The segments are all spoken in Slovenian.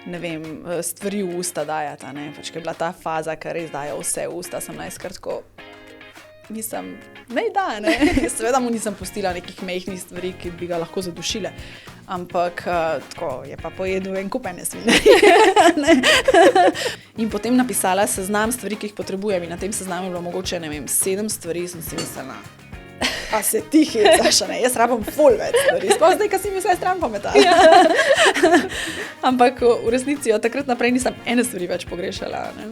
ne vem, stvari v usta dajati, ne, pač, ker je bila ta faza, ker res dajo vse v usta, sem najskrat tako, nisem, ne da, ne, seveda mu nisem pustila nekih mehkih stvari, ki bi ga lahko zadušile, ampak tako je pa pojedel en kup ene svinjarije. In potem napisala seznam stvari, ki jih potrebujem in na tem seznamu je bilo mogoče, ne vem, 7 stvari, sem si mislila, a se ti hecaš, ne, jaz rabim ful več stvari, sploh zdaj, ko si mi vse stran pametala. Ja. Ampak v resnici od takrat naprej nisem ene stvari več pogrešala, ne.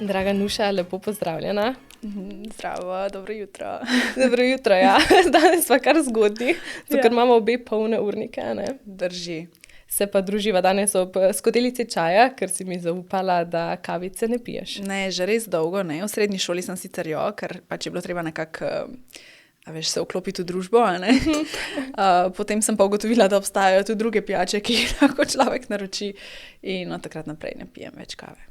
Draga Nuša, lepo pozdravljena. Zdravo, dobro jutro. Dobro jutro, ja. Danes sva kar zgodnji, ker imamo obe polne urnike, ne. Drži. Se pa druživa danes ob skodelici čaja, ker si mi zaupala, da kavice ne piješ. Ne, že res dolgo, ne. V srednji šoli sem sicer jo, ker pač je bilo treba nekako, se vklopiti v družbo, a ne. Potem sem pa ugotovila, da obstajajo tudi druge pijače, ki jih lahko človek naroči in od takrat naprej ne pijem več kave.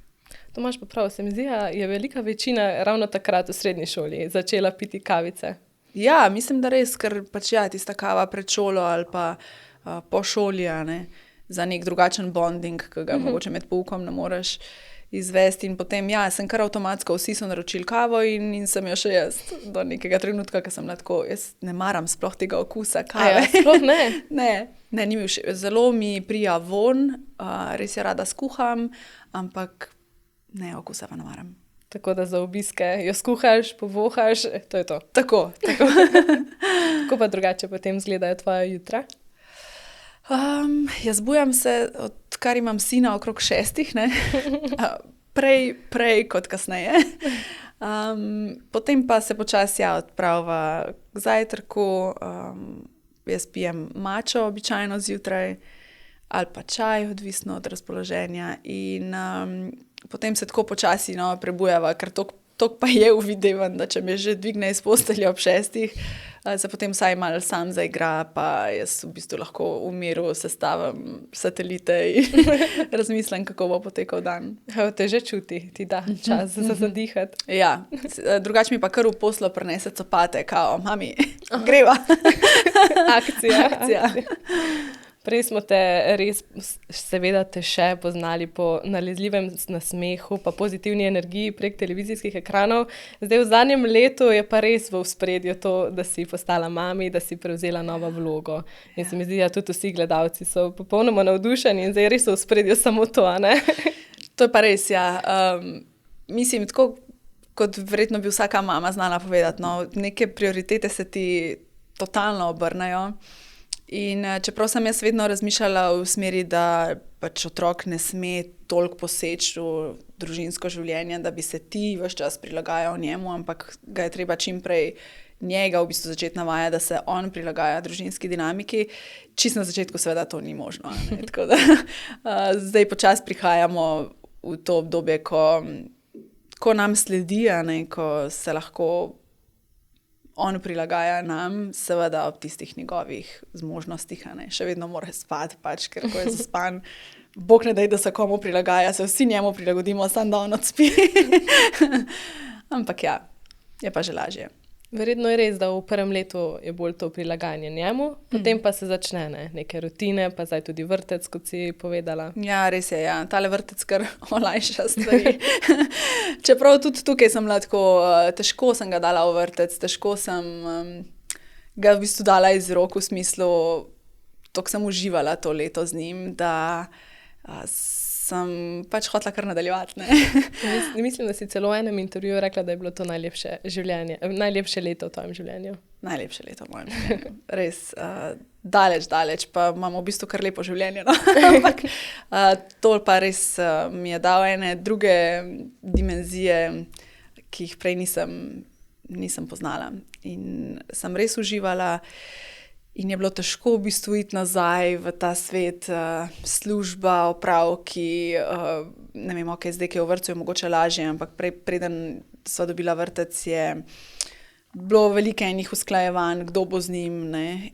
To imaš pa prav, se mi zdi, je velika večina ravno takrat v srednji šoli začela piti kavice. Ja, mislim, da res, ker pač ja, tista kava pred šolo ali pa po šoli, a ne, za nek drugačen bonding, ki ga mogoče med poukom ne moreš izvesti in potem, ja, sem kar avtomatsko, vsi so naročili kavo in sem jo še jaz do nekega trenutka, ko sem bila tako, jaz ne maram sploh tega okusa kave. Ja, sploh ne? Ne, ni mi zelo mi prija von, res je rada skuham, ampak ne, okusa pa ne maram. Tako da za obiske jo skuhaš, povohaš, to je to. Tako. Kako pa drugače potem izgledajo tvoja jutra? Jaz bujam se, odkar imam sina okrog 6, ne. Prej kot kasneje. Potem pa se počasi odpraviva k zajtrku, jaz pijem mačo običajno zjutraj ali pa čaj, odvisno od razpoloženja in potem se tako počasi prebujava, ker toliko pa je uvidevan, da če me že dvigne iz postelje ob 6, se potem vsaj malo sam zaigra, pa jaz v bistvu lahko v miru sestavim satelite in razmislim, kako bo potekal dan. Te že čuti, ti da čas za zadihati. Ja, drugače mi pa kar v poslo prinese copate, kao, mami, greva. Akcija. Prej smo te res, seveda te še poznali po nalezljivem nasmehu, pa pozitivni energiji prek televizijskih ekranov. Zdaj v zadnjem letu je pa res v ospredju to, da si postala mami, da si prevzela novo vlogo. In se mi zdi, da tudi vsi gledalci so popolnoma navdušeni in zdaj res v ospredju samo to, a ne? To je pa res, ja. Mislim, tako kot verjetno bi vsaka mama znala povedati, neke prioritete se ti totalno obrnejo. In čeprav sem jaz vedno razmišljala v smeri, da pač otrok ne sme toliko poseči v družinsko življenje, da bi se ti ves čas prilagajal njemu, ampak ga je treba čim prej njega v bistvu začeti navajati, da se on prilagaja družinski dinamiki. Čisto na začetku seveda to ni možno, ne? Tako da zdaj počasi prihajamo v to obdobje, ko nam sledi, ne? Ko se lahko on prilagaja nam, seveda ob tistih njegovih zmožnostih, ne. Še vedno mora spati, pač, ker ko je zaspan, Bog ne daj, da se komu prilagaja, se vsi njemu prilagodimo, samo da on odspi. Ampak ja, je pa že lažje. Verjetno je res, da v prvem letu je bolj to prilagajanje njemu, potem pa se začne neke rutine, pa zdaj tudi vrtec, kot si povedala. Ja, res je, ja. Tale vrtec kar olajša stvari. Čeprav tudi tukaj sem bila tako, težko sem ga dala v vrtec, težko sem ga v bistvu dala iz rok, v smislu, toliko sem uživala to leto z njim, da sem pač hotela kar nadaljevati, ne. Mislim, da si celo v enem intervjuju rekla, da je bilo to najlepše leto v tvojem življenju. Najlepše leto v mojem življenju. Res, daleč, pa imam v bistvu kar lepo življenje, Ampak to pa res mi je dal ene druge dimenzije, ki jih prej nisem poznala. In sem res uživala. In je bilo težko v bistvu iti nazaj v ta svet, služba, opravki, ne vem, zdaj, ki je v vrtcu, je mogoče lažje, ampak preden sva dobila vrtec, je bilo veliko enih usklajevanj, kdo bo z njim, ne.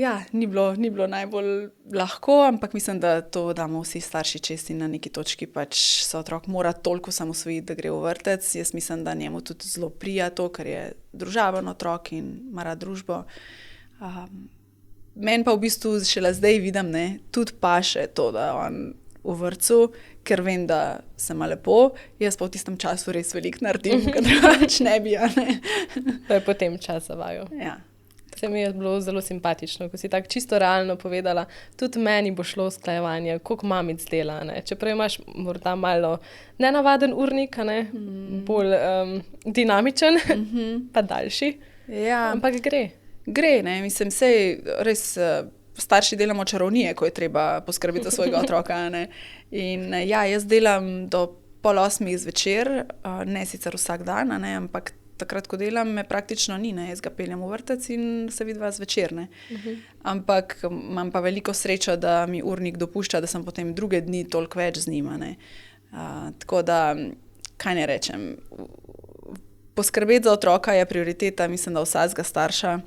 Ja, ni bilo najbolj lahko, ampak mislim, da to damo vsi starši česti na neki točki, pač se otrok mora toliko samosvojiti, da gre v vrtec. Jaz mislim, da njemu tudi zelo prija to, ker je družaben otrok in ima rad družbo. Meni pa v bistvu šele zdaj vidim, tudi paše to, da on v vrtcu, ker vem, da se ima lepo, jaz pa v tistem času res veliko naredim, ker drugače ne bi, To je potem čas za vaju. Ja. Se mi je bilo zelo simpatično, ko si tako čisto realno povedala, tudi meni bo šlo usklajevanje, koliko mamic dela, čeprav imaš morda malo nenavaden urnik, bolj dinamičen, pa daljši, Ja. ampak gre. Gre, mislim, sej res starši delamo čarovnije, ko je treba poskrbeti za svojega otroka, In ja, jaz delam do 7:30 zvečer, ne sicer vsak dan, ampak takrat, ko delam, me praktično ni, jaz ga peljem v vrtec in se vidva zvečer, Ampak imam pa veliko srečo, da mi urnik dopušča, da sem potem druge dni toliko več z njima, Tako da, kaj ne rečem, poskrbeti za otroka je prioriteta, mislim, da vsakega starša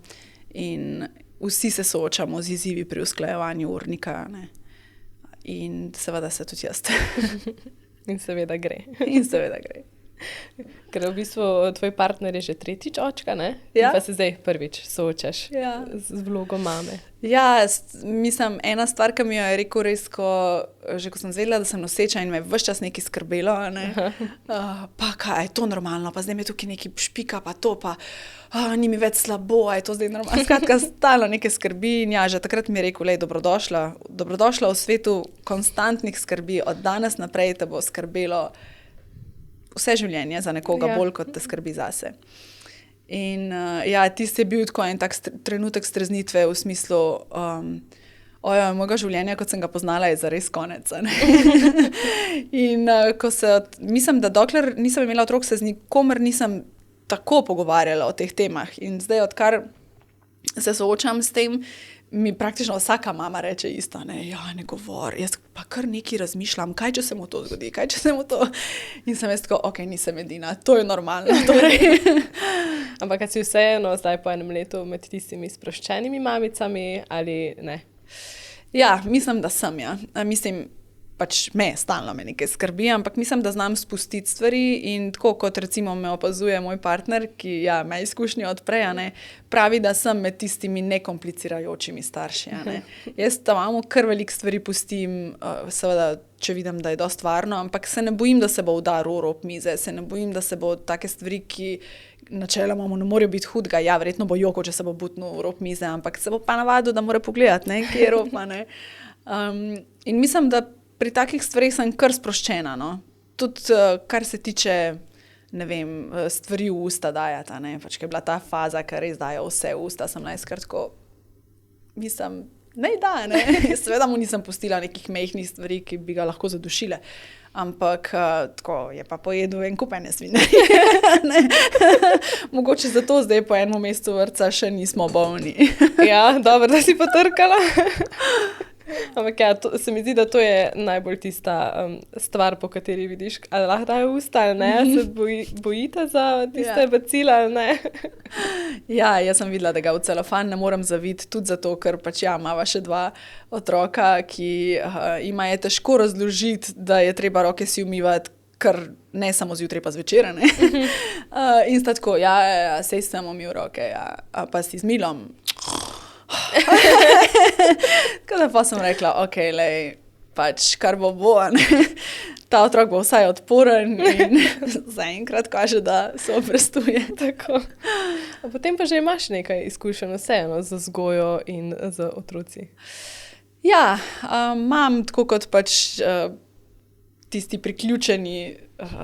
in vsi se soočamo z izzivi pri usklajevanju urnika, In seveda se tudi jaz. In seveda gre. In seveda gre. Ker v bistvu tvoj partner je že tretjič očka, Ja. Pa se zdaj prvič soočaš Ja. z vlogo mame. Ja, mislim, ena stvar, ki mi jo je rekel res, ko sem zvedela, da sem noseča in me je ves čas nekaj skrbelo, pa kaj, je to normalno, pa zdaj me tukaj nekaj špika, pa to, pa ni mi več slabo, je to zdaj normalno. Skratka, stalno nekaj skrbi in ja, že takrat mi je rekel, lej, dobrodošla v svetu konstantnih skrbi, od danes naprej te bo skrbelo vse življenje za nekoga bolj, kot te skrbi zase. In ja, tisti je bil tako en tak trenutek streznitve v smislu, mojega življenja, kot sem ga poznala, je zares konec. In mislim, da dokler nisem imela otrok, se z nikomer nisem tako pogovarjala o teh temah. In zdaj, odkar se soočam s tem, mi praktično vsaka mama reče isto, ne govor, jaz pa kar nekaj razmišljam, kaj če se mu to zgodi, kaj če se mu to... In sem jaz tako, nisem edina, to je normalno. Torej. Ampak kad si vseeno zdaj po enem letu med tistimi sproščenimi mamicami ali ne? Ja, mislim, da sem, ja. Mislim, pač stalno me nekaj skrbi, ampak mislim, da znam spustiti stvari in tako kot recimo me opazuje moj partner, ki ima izkušnje od prej, pravi, da sem med tistimi nekomplicirajočimi starši. Jaz tam imamo kar veliko stvari pustim, seveda, če vidim, da je dost varno, ampak se ne bojim, da se bo udaril rob mize, se ne bojim, da se bo take stvari, ki načeloma mu ne morejo biti hudega, ja, verjetno bo joko, če se bo butnil rob mize, ampak se bo pa navadil, da mora pogledati, kje je rob, in mislim, da pri takih stvarih sem kar sproščena, Tudi, kar se tiče, ne vem, stvari v usta dajati, Pač, ker je bila ta faza, ker res dajo vse v usta, sem najskratko, mislim, Seveda mu nisem pustila nekih mehkih stvari, ki bi ga lahko zadušile, ampak tako je pa pojedel en kup ene svinjarije. Mogoče zato zdaj po enem mesecu vrtca še nismo bolni. Ja, dobro, da si potrkala. Ampak ja, se mi zdi, da to je najbolj tista stvar, po kateri vidiš, ali lahko dajo usta ali ne, se bojite za tiste bacile ali ne. Ja, jaz sem videla, da ga v celofan ne morem zaviti, tudi zato, ker pač imava še 2 otroka, ki ima je težko razložiti, da je treba roke si umivati, ker ne samo zjutraj, pa zvečer, in sta tako, sej sem umil roke, pa si z milom. Tako da pa sem rekla, lej, pač kar bo, ta otrok bo vsaj odporen in zaenkrat kaže, da se obrestuje. Tako. A potem pa že imaš nekaj izkušenj vseeno z vzgojo in z otroci. Ja, imam tako kot pač tisti priključeni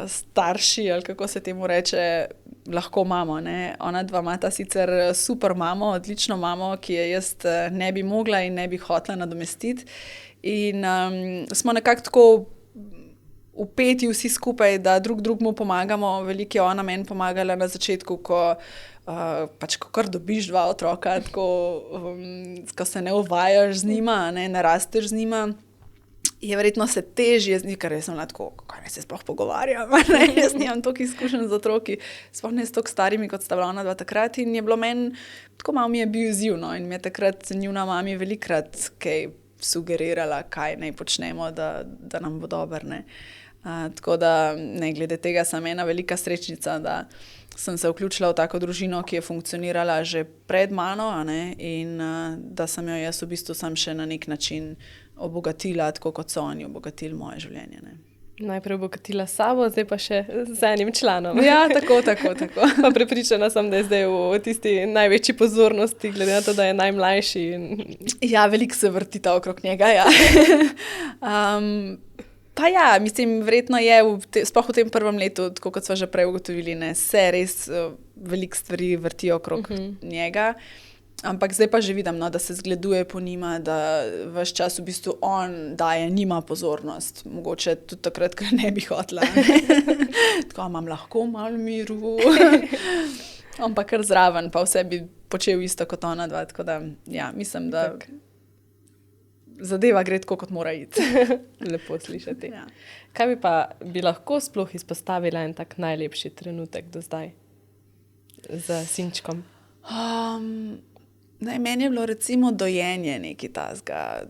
starši, ali kako se temu reče, lahko imamo. Ona 2 imata sicer super mamo, odlično mamo, ki je jaz ne bi mogla in ne bi hotela nadomestiti. In smo nekako tako vpeti vsi skupaj, da drug drugemu pomagamo. Veliko je ona meni pomagala na začetku, ko kar dobiš 2 otroka, tako, ko se ne uvajaš z njima, ne rasteš z njima. je verjetno se težje zdi, ker sem lahko, kaj ne se sploh pogovarjam, jaz nimam toliko izkušenj z otroki, sploh ne s toliko starimi, kot sta bila ona dva takrat in je bilo meni, tako malo mi je bil izziv, no, in mi je takrat njuna mami velikrat kaj sugerirala, kaj naj počnemo, da nam bo dobro, ne. Tako da, ne, glede tega sem ena velika srečnica, da sem se vključila v tako družino, ki je funkcionirala že pred mano, a ne, in da sem jo jaz v bistvu sam še na nek način obogatila, tako kot so oni obogatili moje življenje, ne. Najprej obogatila sabo, zdaj pa še z enim članom. Ja, tako. Pa prepričana sem, da je zdaj v tisti največji pozornosti, glede na to, da je najmlajši. Ja, veliko se vrtita okrog njega, ja. Pa ja, mislim, verjetno je, sploh v tem prvem letu, tako kot smo že prej ugotovili, ne, se res veliko stvari vrtijo okrog njega. Ampak zdaj pa že vidim, no, da se zgleduje po njima, da ves čas v bistvu on daje njima pozornost. Mogoče tudi takrat, ker ne bi hotela. Tako, imam lahko malo miru. Ampak kar zraven, pa vse bi počel isto kot ona dva. Tako da, ja, mislim, da zadeva gre tako, kot mora iti. Lepo slišati. Ja. Kaj bi lahko sploh izpostavila en tak najlepši trenutek do zdaj z sinčkom? Meni je bilo recimo dojenje nekaj tazga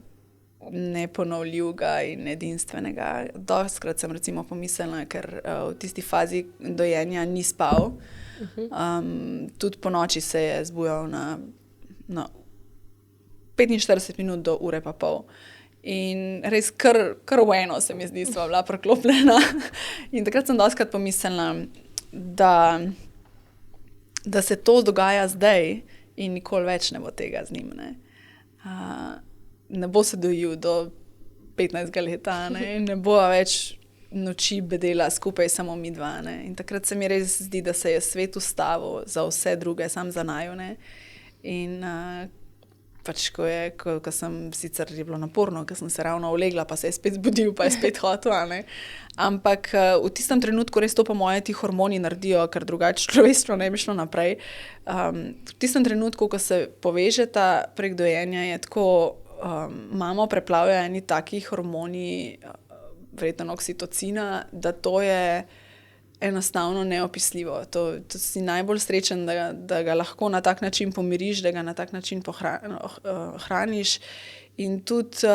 neponovljivega in edinstvenega. Dostikrat sem recimo pomislila, ker v tisti fazi dojenja ni spal. Tudi po noči se je zbujal na 45 minut do ure pa pol. In res kar v eno se mi zdi, sva bila preklopljena. In takrat sem dostikrat pomislila, da se to dogaja zdaj, in nikoli več ne bo tega z njim, ne. Ne bo se dojil do 15 leta, ne bo več noči bedela skupaj samo mi dva, ne. In takrat se mi res zdi, da se je svet ustavil za vse druge, samo za naju, ne. In pač, ko sem, sicer je bilo naporno, ko sem se ravno ulegla, pa se je spet zbudil, pa je spet hotel, ne. Ampak v tistem trenutku res to po moje ti hormoni naredijo, ker drugače človeštvo ne bi šlo naprej. V tistem trenutku, ko se povežeta prek dojenja, je tako, mamo preplavljajo eni taki hormoni, verjetno oksitocina, da to je enostavno neopisljivo. To si najbolj srečen, da ga lahko na tak način pomiriš, da ga na tak način hraniš. In tudi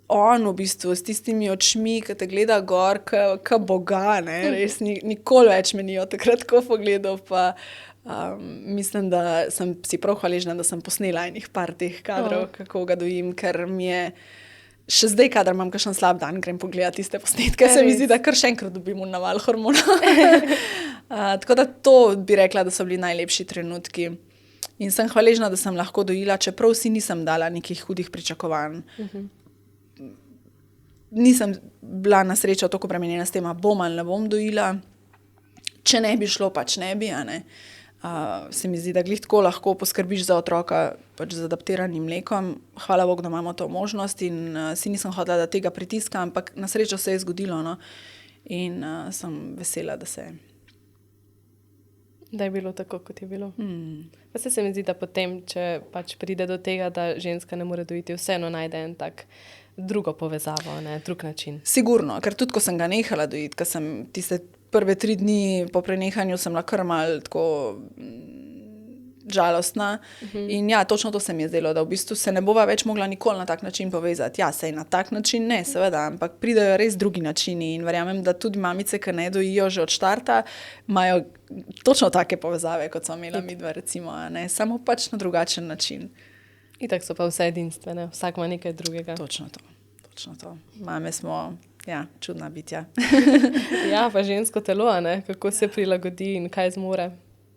on v bistvu s tistimi očmi, ki te gleda gor, ka boga, ne, res nikoli več me ni od takrat tako pogledal, pa mislim, da sem si prav hvaležna, da sem posnela enih par teh kadrov, kako ga dojim, ker mi je še zdaj, kadar imam kakšen slab dan, grem pogledati tiste posnetke, se mi zdi, da kar še enkrat dobim naval hormonov. Tako da to bi rekla, da so bili najlepši trenutki. In sem hvaležna, da sem lahko dojila, čeprav si nisem dala nekih hudih pričakovanj. Nisem bila na srečo toliko bremenjena s tem, bom ali ne bom dojila. Če ne bi šlo, pač ne bi, a ne. Se mi zdi, da glih tako lahko poskrbiš za otroka pač z adaptiranim mlekom. Hvala Bogu, da imamo to možnost in si nisem hotela, da tega pritiska, ampak na srečo se je zgodilo, no. In sem vesela, da se je. Da je bilo tako, kot je bilo. Pa se mi zdi, da potem, če pač pride do tega, da ženska ne more dojiti, vseeno najde en tak drugo povezavo, ne, drug način. Sigurno, ker tudi, ko sem ga nehala dojiti, ko sem tiste prve 3 dni po prenehanju sem bila kar malo tako žalostna. In ja, točno to se mi je zdelo, da v bistvu se ne bova več mogla nikoli na tak način povezati. Ja, sej na tak način ne, seveda, ampak pridejo res drugi načini in verjamem, da tudi mamice, ki ne dojijo že od štarta, imajo točno take povezave, kot so imela midva, recimo, ne, samo pač na drugačen način. Itak so pa vse edinstvene, vsak ima nekaj drugega. Točno to. Mame smo, ja, čudna bitja. Ja, pa žensko telo, ne, kako se prilagodi in kaj zmore.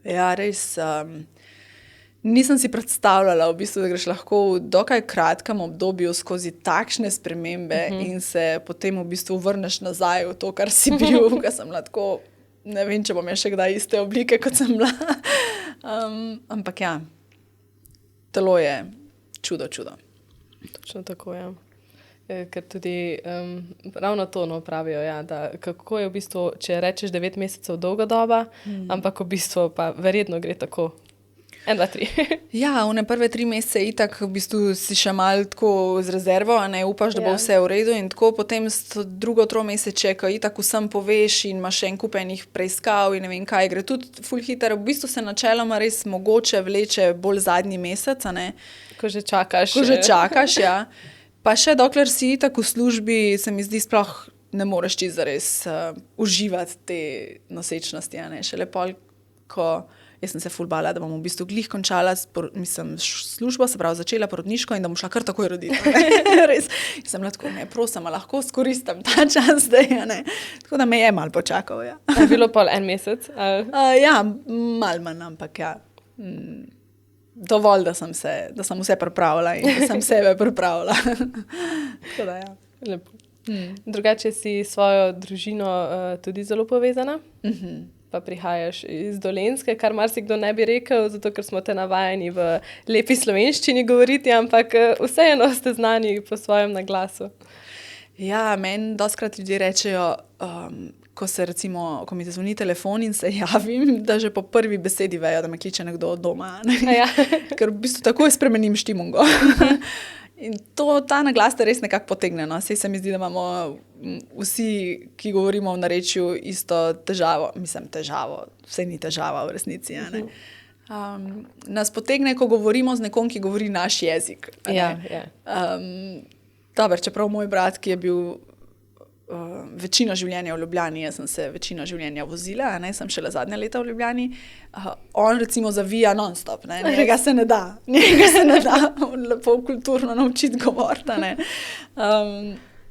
Ja, res, nisem si predstavljala v bistvu, da greš lahko v dokaj kratkem obdobju skozi takšne spremembe in se potem v bistvu vrneš nazaj v to, kar si bil, ker sem bila tako, ne vem, če bom še kdaj iste oblike, kot sem bila. Ampak ja, telo je čudo. Točno tako, ja. Ker tudi ravno to pravijo, ja, da kako je v bistvu, če rečeš 9 mesecev dolga doba, ampak v bistvu pa verjetno gre tako. 1, 2, 3. Ja, v prve 3 mesece itak v bistvu si še malo tako z rezervo, a ne upaš, da bo vse v redu in tako potem drugo tromesečje, ko itak vsem poveš in imaš še en kup enih preiskav in ne vem kaj, gre tudi ful hitro. V bistvu se načeloma res mogoče vleče bolj zadnji mesec, a ne. Ko že čakaš. Ja. Pa še dokler si itak v službi, se mi zdi sploh ne moreš čisto zares uživati te nosečnosti, a ne. Šele pol, ko jaz sem se ful bala, da bom v bistvu glih končala službo, se pravi začela porodniško in da bom šla kar takoj roditi. Res. Jaz sem bila tako, ne, prosim, lahko skoristim ta čas zdaj, a ne. Tako da me je malo počakal, ja. Je bilo pol 1 mesec? Ja, malo manj, ampak ja. Dovolj, da sem vse pripravila in da sem sebe pripravila. Tako da, ja. Lepo. Drugače si svojo družino tudi zelo povezana? Pa prihajaš iz Dolenjske, kar marsikdo ne bi rekel, zato ker smo te navajeni v lepi slovenščini govoriti, ampak vseeno ste znani po svojem naglasu. Ja, meni dostikrat ljudje rečejo, ko mi zazvoni telefon in se javim, da že po prvi besedi vejo, da me kliče nekdo od doma. Ne? Ja. Ker v bistvu takoj spremenim štimungo. In ta naglas te res nekako potegne. No? Saj se mi zdi, da imamo vsi, ki govorimo v narečju, isto težavo. Mislim, težavo. Vse ni težava v resnici. A ne? Nas potegne, ko govorimo z nekom, ki govori naš jezik. Ja. Dober, čeprav moj brat, ki je bil večino življenja v Ljubljani, jaz sem se večino življenja vozila, ne, sem šele zadnja leta v Ljubljani, on recimo zavija non-stop, ne, njega se ne da lepo kulturno naučiti govoriti, ne.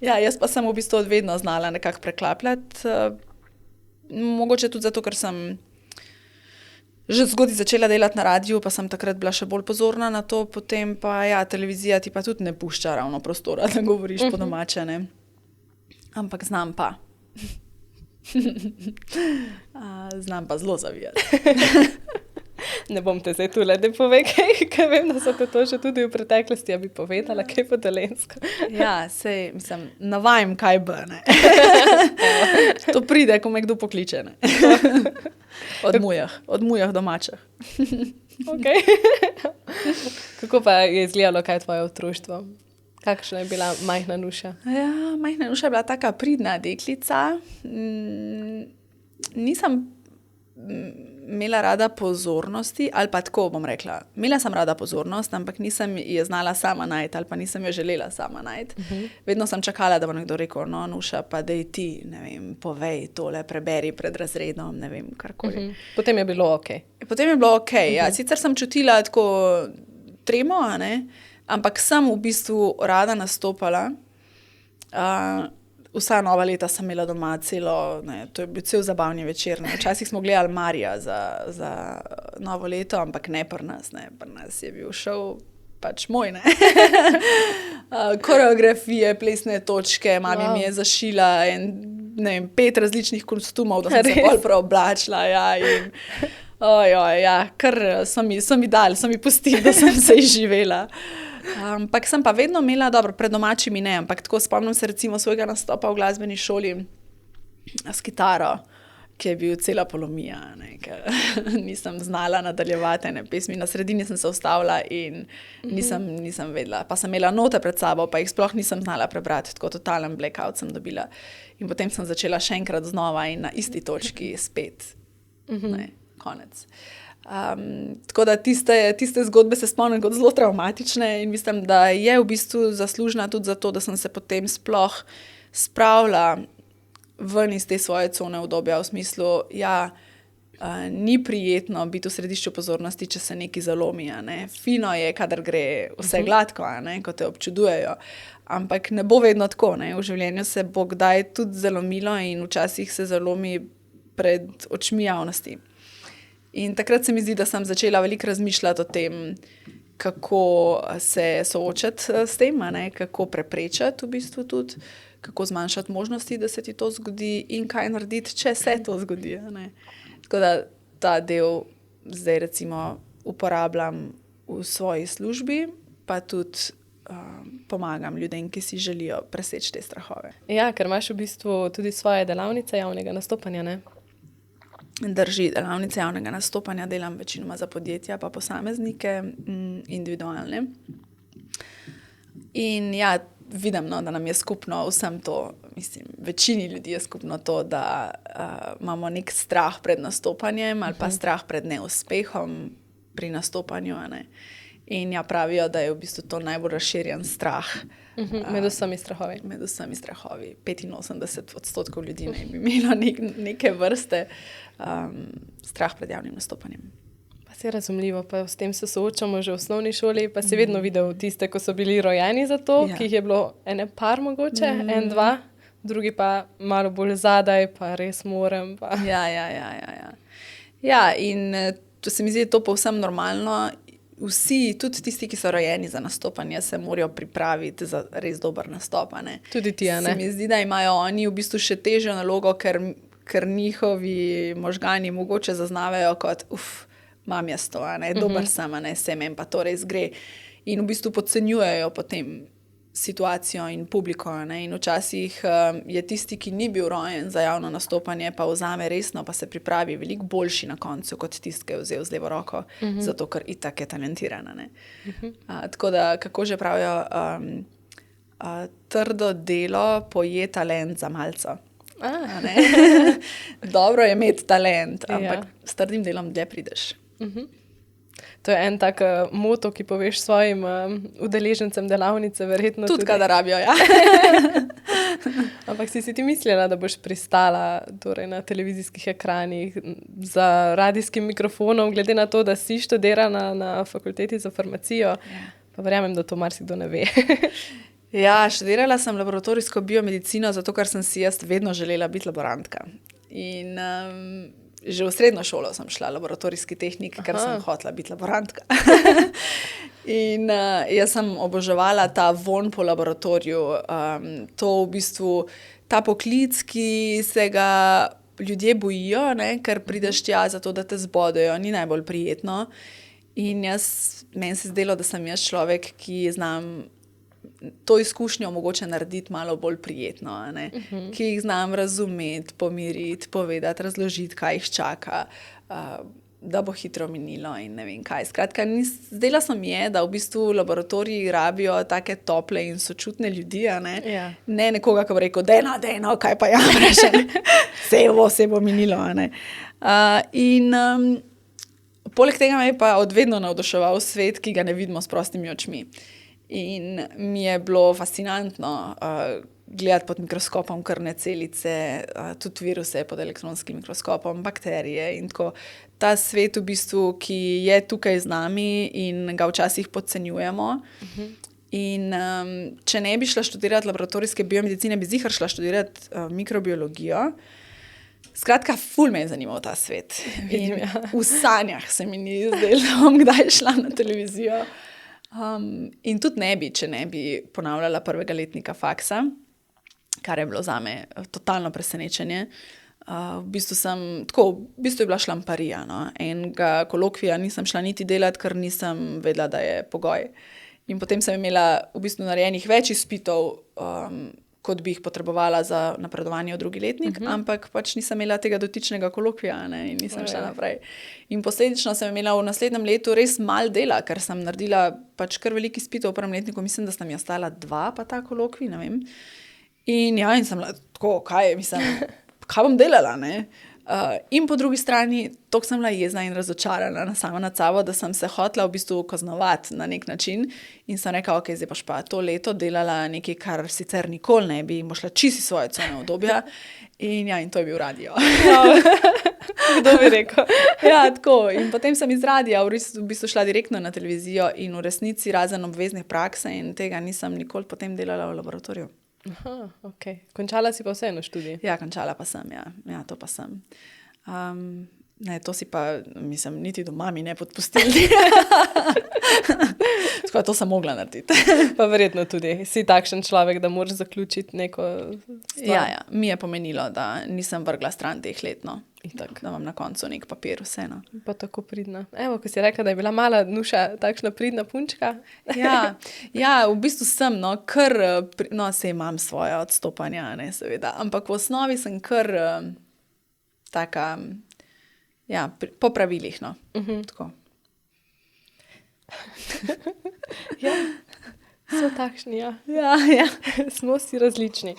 Ja, jaz pa sem v bistvu vedno znala nekako preklapljati, mogoče tudi zato, ker sem že zgodaj začela delati na radiju, pa sem takrat bila še bolj pozorna na to, potem pa ja, televizija ti pa tudi ne pušča ravno prostora, da govoriš po domače, ne. Ampak znam pa. Znam pa zelo zavijati. Ne bom te zdaj tule, da povej kaj, ker vem, da so te to že tudi v preteklosti, ja bi povedala, kaj po dolenjsko. Ja, sej, mislim, navajam kaj b, ne. To pride, ko me kdo pokliče, ne. Od mujah domačih. Okay. Kako pa je izgledalo, kaj je tvoje otroštvo? Kakšna je bila majhna Nuša? Ja, majhna Nuša je bila taka pridna deklica. Nisem imela rada pozornosti, ali pa tako bom rekla. Imela sem rada pozornost, ampak nisem je znala sama najti, ali pa nisem jo želela sama najti. Vedno sem čakala, da bo nekdo rekel, no, Nuša, pa dej ti, ne vem, povej tole, preberi pred razredom, ne vem, karkoli. Potem je bilo okej. Potem je bilo okej, ja. Sicer sem čutila tako tremo, a ne, ampak sem v bistvu rada nastopala. Vsa nova leta sem imela doma to je bil cel zabavni večer. Ne. Včasih smo gledali Marija za novo leto, ampak ne pri nas. Ne. Pri nas je bil šov pač moj, ne. Koreografije, plesne točke, mami mi je zašila ne vem, 5 različnih kostumov, da sem se bolj preoblačila, ja, in kar so mi dali, so mi pustili, da sem se izživela. Ampak sem pa vedno imela, dobro, pred domačimi ne, ampak tako spomnim se recimo svojega nastopa v glasbeni šoli s kitaro, ki je bil cela polomija, ne, ker nisem znala nadaljevati ene pesmi. Na sredini sem se ustavila in nisem vedela. Pa sem imela note pred sabo, pa jih sploh nisem znala prebrati, tako totalen blackout sem dobila. In potem sem začela še enkrat znova in na isti točki spet. Ne, konec. Tako da tiste zgodbe se spomnim kot zelo travmatične in mislim, da je v bistvu zaslužna tudi zato, da sem se potem sploh spravila ven iz te svoje cone obdobja, v smislu, ja, ni prijetno biti v središču pozornosti, če se nekaj zalomi, a ne. Fino je, kadar gre vse gladko, a ne, ko te občudujejo, ampak ne bo vedno tako, ne. V življenju se bo kdaj tudi zalomilo in včasih se zalomi pred očmi javnosti. In takrat se mi zdi, da sem začela veliko razmišljati o tem, kako se soočati s tem, a ne, kako preprečati v bistvu tudi, kako zmanjšati možnosti, da se ti to zgodi in kaj narediti, če se to zgodi, a ne. Tako da ta del zdaj recimo uporabljam v svoji službi, pa tudi pomagam ljudem, ki si želijo preseči te strahove. Ja, ker imaš v bistvu tudi svoje delavnice javnega nastopanja, ne? Drži, delavnice javnega nastopanja delam večinoma za podjetja pa posameznike, individualne. In ja, vidim, no, da nam je skupno vsem to, mislim, večini ljudi je skupno to, da imamo nek strah pred nastopanjem ali pa strah pred neuspehom pri nastopanju. A ne? In ja, pravijo, da je v bistvu to najbolj razširjen strah. Med vsemi strahovi. Med vsemi strahovi. 85% ljudi naj bi imelo neke vrste strah pred javnim nastopanjem. Pa se je razumljivo, pa s tem se soočamo že v osnovni šoli, pa si vedno videl tiste, ko so bili rojeni za to, ki jih je bilo ene par mogoče, en, dva, drugi pa malo bolj zadaj, pa res morem. Pa. Ja, in to se mi zdi to povsem normalno. Vsi, tudi tisti, ki so rojeni za nastopanje, se morajo pripraviti za res dober nastop. Tudi ti, a ne? Se mi zdi, da imajo oni v bistvu še težjo nalogo, ker njihovi možgani mogoče zaznavajo kot, imam jaz to, dober sem, se meni pa to res gre. In v bistvu podcenjujejo potem situacijo in publiko. In včasih je tisti, ki ni bil rojen za javno nastopanje, pa vzame resno, pa se pripravi veliko boljši na koncu, kot tisti, ki je vzel z levo roko, zato ker itak je talentirana. Tako da, kako že pravijo, trdo delo poje talent za malco. Dobro je imeti talent, ampak s trdim delom dlje prideš. To je en tak moto, ki poveš svojim udeležencem delavnice, verjetno tudi. Kadar rabijo, ja. Ampak si ti mislila, da boš pristala torej, na televizijskih ekranih za radijskim mikrofonom, glede na to, da si študirala na fakulteti za farmacijo? Pa verjamem, da to marsikdo ne ve. Ja, študirala sem laboratorijsko biomedicino, zato ker sem si jaz vedno želela biti laborantka. In že v srednjo šolo sem šla laboratorijski tehnik, ker sem hotela biti laborantka. In jaz sem oboževala ta vonj po laboratoriju. To v bistvu, ta poklic, ki se ga ljudje bojijo, ker prideš tja zato, da te zbodejo, ni najbolj prijetno. In meni se zdelo, da sem jaz človek, ki znam to izkušnjo mogoče narediti malo bolj prijetno, ki jih znam razumeti, pomiriti, povedati, razložiti, kaj jih čaka, da bo hitro minilo in ne vem kaj. Skratka, zdela se mi je, da v bistvu laboratoriji rabijo take tople in sočutne ljudi, ne nekoga, ki bo rekel, dejno, kaj pa jamraš, se bo minilo. Poleg tega me je pa odvedno navduševal svet, ki ga ne vidimo s prostimi očmi. In mi je bilo fascinantno gledati pod mikroskopom krvne celice, tudi viruse pod elektronskim mikroskopom, bakterije in tako. Ta svet v bistvu, ki je tukaj z nami in ga včasih podcenjujemo. In če ne bi šla študirati laboratorijske biomedicine, bi ziher šla študirati mikrobiologijo. Skratka, ful me je zanimal ta svet. In v sanjah se mi ni zdelo, da bom kdaj šla na televizijo. In tudi ne bi, če ne bi ponavljala prvega letnika faksa, kar je bilo zame totalno presenečenje. V bistvu je bila šlamparija. Enega kolokvija nisem šla niti delati, ker nisem vedela, da je pogoj. In potem sem imela v bistvu narejenih več izpitov, kot bi jih potrebovala za napredovanje v drugi letnik, ampak pač nisem imela tega dotičnega kolokvija in nisem šla naprej. In posledično sem imela v naslednjem letu res malo dela, ker sem naredila pač kar veliko izpitov v prvem letniku, mislim, da sta mi ostala 2 pa ta kolokvij, ne vem. In sem bila tako, kaj bom delala, in po drugi strani, toliko sem bila jezna in razočarana sama nad sabo, da sem se hotela v bistvu kaznovati na nek način in sem rekla, ok, zdaj boš pa to leto delala nekaj, kar sicer nikoli ne bi, in boš šla čisti svoje cone obdobja. In to je bil radio. Kdo bi rekel? Ja, tako. In potem sem iz radia v bistvu šla direktno na televizijo in v resnici razen obvezne prakse in tega nisem nikoli potem delala v laboratoriju. Aha, ok. Končala si pa vseeno študij? Ja, končala pa sem, ja, to pa sem. Ne, to si pa, mislim, niti doma mi ne podpustili. Tako to sem mogla narediti. Pa verjetno tudi. Si takšen človek, da moraš zaključiti neko stvar? Ja, mi je pomenilo, da nisem vrgla stran teh let, itak, da imam na koncu nek papir vseeno. Pa tako pridna. Evo, ko si rekla, da je bila mala Nuša takšna pridna punčka. Ja, v bistvu sem, saj imam svoje odstopanja, seveda, ampak v osnovi sem kar taka Ja, po pravilih. No. Tako. Ja, so takšni, ja. Ja. Smo si različni.